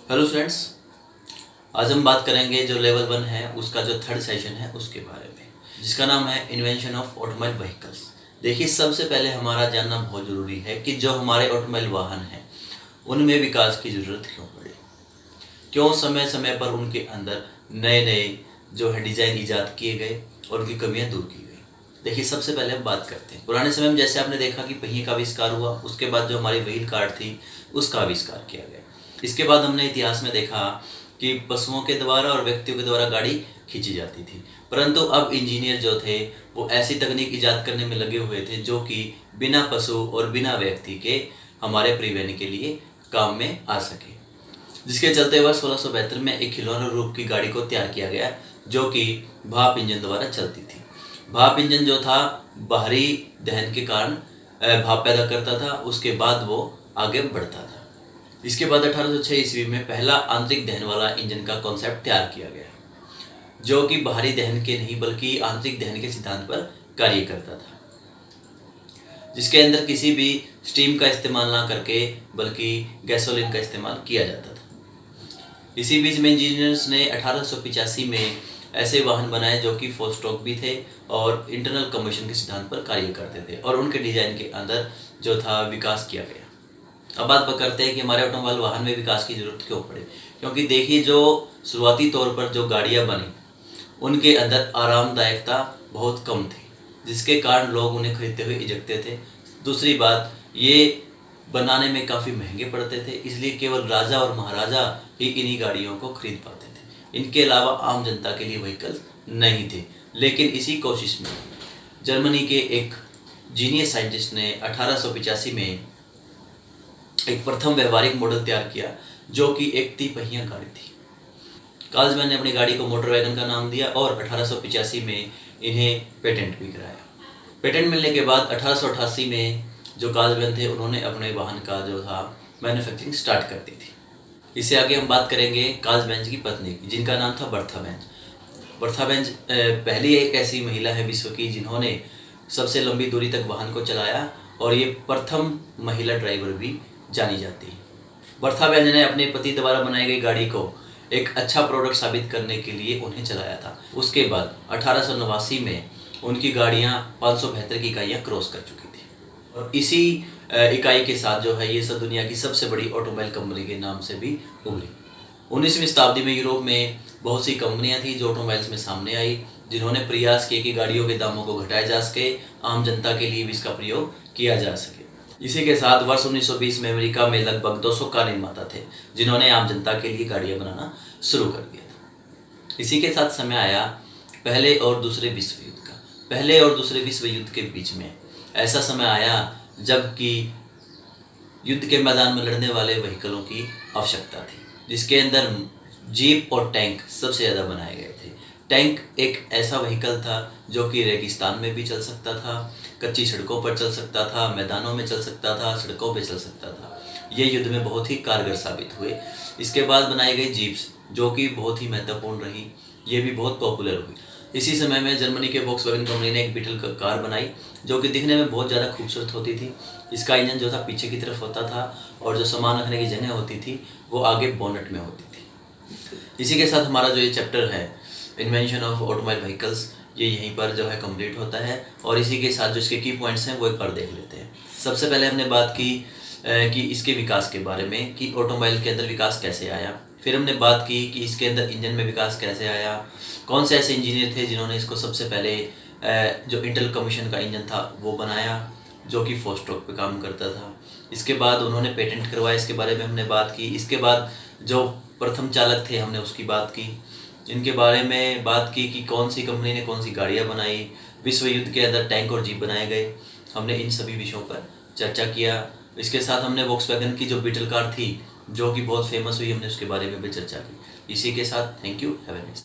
Hello friends, आज हम बात करेंगे जो लेवल 1 है उसका जो थर्ड सेशन है उसके बारे में, जिसका नाम है इन्वेंशन ऑफ ऑटोमोबाइल व्हीकल्स। देखिए, सबसे पहले हमारा जानना बहुत ज़रूरी है कि जो हमारे ऑटोमोबाइल वाहन हैं उनमें विकास की ज़रूरत क्यों पड़े, क्यों समय समय पर उनके अंदर नए नए जो है डिज़ाइन ईजाद किए गए और उनकी कमियां दूर की गई। देखिए, सबसे पहले हम बात करते हैं पुराने समय में। जैसे आपने देखा कि पहिए का आविष्कार हुआ, उसके बाद जो हमारी व्हील कार थी उसका आविष्कार किया गया। इसके बाद हमने इतिहास में देखा कि पशुओं के द्वारा और व्यक्तियों के द्वारा गाड़ी खींची जाती थी, परंतु अब इंजीनियर जो थे वो ऐसी तकनीक ईजाद करने में लगे हुए थे जो कि बिना पशु और बिना व्यक्ति के हमारे परिवहन के लिए काम में आ सके, जिसके चलते वर्ष 1672 में एक खिलौना रूप की गाड़ी को तैयार किया गया जो कि भाप इंजन द्वारा चलती थी। भाप इंजन जो था बाहरी दहन के कारण भाप पैदा करता था, उसके बाद वो आगे बढ़ता था। इसके बाद 1806 ईस्वी में पहला आंतरिक दहन वाला इंजन का कॉन्सेप्ट तैयार किया गया, जो कि बाहरी दहन के नहीं बल्कि आंतरिक दहन के सिद्धांत पर कार्य करता था, जिसके अंदर किसी भी स्टीम का इस्तेमाल ना करके बल्कि गैसोलीन का इस्तेमाल किया जाता था। इसी बीच में इंजीनियर्स ने 1885 में ऐसे वाहन बनाए जो कि 4 स्ट्रोक भी थे और इंटरनल कम्बशन के सिद्धांत पर कार्य करते थे, और उनके डिजाइन के अंदर जो था विकास किया गया। अब बात करते हैं कि हमारे ऑटोमोबाइल वाहन में विकास की जरूरत क्यों पड़े, क्योंकि देखिए, जो शुरुआती तौर पर जो गाड़ियां बनी उनके अंदर आरामदायकता बहुत कम थी, जिसके कारण लोग उन्हें खरीदते हुए हिचकते थे। दूसरी बात, ये बनाने में काफ़ी महंगे पड़ते थे, इसलिए केवल राजा और महाराजा ही इन्हीं गाड़ियों को खरीद पाते थे। इनके अलावा आम जनता के लिए व्हीकल नहीं थे। लेकिन इसी कोशिश में जर्मनी के एक जीनियस साइंटिस्ट ने 1885 में एक प्रथम व्यवहारिक मॉडल तैयार किया जो कि एक तिपहिया गाड़ी थी। कार्लसमैन ने अपनी गाड़ी को मोटर वैगन का नाम दिया और 1885 में इन्हें पेटेंट भी कराया। पेटेंट मिलने के बाद 1888 में जो कार्लसमैन थे उन्होंने अपने वाहन का जो था मैन्युफैक्चरिंग स्टार्ट कर दी थी। इससे आगे हम बात करेंगे कार्लसमैन की पत्नी की, जिनका नाम था बर्था बेंज। बर्था बेंज पहली एक ऐसी महिला है विश्व की जिन्होंने सबसे लंबी दूरी तक वाहन को चलाया, और ये प्रथम महिला ड्राइवर भी जानी जाती है। बर्था बेंज ने अपने पति द्वारा बनाई गई गाड़ी को एक अच्छा प्रोडक्ट साबित करने के लिए उन्हें चलाया था। उसके बाद 1889 में उनकी गाड़ियां 572 की इकाइयाँ क्रॉस कर चुकी थी, और इसी इकाई के साथ जो है ये सब दुनिया की सबसे बड़ी ऑटोमोबाइल कंपनी के नाम से भी उभरी। 19वीं शताब्दी में यूरोप में बहुत सी कंपनियां थी जो ऑटोमोबाइल्स में सामने आई, जिन्होंने प्रयास किए कि गाड़ियों के दामों को घटाया जा सके, आम जनता के लिए भी इसका प्रयोग किया जा सके। इसी के साथ वर्ष 1920 में अमेरिका में लगभग 200 कार निर्माता थे जिन्होंने आम जनता के लिए गाड़ियां बनाना शुरू कर दिया था। इसी के साथ समय आया पहले और दूसरे विश्व युद्ध का। पहले और दूसरे विश्व युद्ध के बीच में ऐसा समय आया जबकि युद्ध के मैदान में लड़ने वाले व्हीकलों की आवश्यकता थी, जिसके अंदर जीप और टैंक सबसे ज़्यादा बनाए गए थे। टैंक एक ऐसा व्हीकल था जो कि रेगिस्तान में भी चल सकता था, कच्ची सड़कों पर चल सकता था, मैदानों में चल सकता था, सड़कों पर चल सकता था। ये युद्ध में बहुत ही कारगर साबित हुए। इसके बाद बनाई गई जीप्स जो कि बहुत ही महत्वपूर्ण रही, ये भी बहुत पॉपुलर हुई। इसी समय में जर्मनी के वॉक्सवैगन कंपनी ने एक बीटल कार बनाई जो कि दिखने में बहुत ज़्यादा खूबसूरत होती थी। इसका इंजन जो था पीछे की तरफ होता था और जो सामान रखने की जगह होती थी वो आगे बोनट में होती थी। इसी के साथ हमारा जो ये चैप्टर है इन्वेंशन ऑफ ऑटोमोबाइल व्हीकल्स, ये यहीं पर जो है कंप्लीट होता है, और इसी के साथ जो इसके की पॉइंट्स हैं वो एक बार देख लेते हैं। सबसे पहले हमने बात की कि इसके विकास के बारे में कि ऑटोमोबाइल के अंदर विकास कैसे आया। फिर हमने बात की कि इसके अंदर इंजन में विकास कैसे आया, कौन से ऐसे इंजीनियर थे जिन्होंने इसको सबसे पहले जो इंटरनल कम्बशन का इंजन था वो बनाया जो कि 4 स्ट्रोक पे काम करता था। इसके बाद उन्होंने पेटेंट करवाया, इसके बारे में हमने बात की। इसके बाद जो प्रथम चालक थे हमने उसकी बात की। इनके बारे में बात की कि कौन सी कंपनी ने कौन सी गाड़ियाँ बनाई, विश्व युद्ध के अंदर टैंक और जीप बनाए गए। हमने इन सभी विषयों पर चर्चा किया। इसके साथ हमने वॉक्सवैगन की जो बीटल कार थी जो कि बहुत फेमस हुई, हमने उसके बारे में भी चर्चा की। इसी के साथ thank you, have a nice day.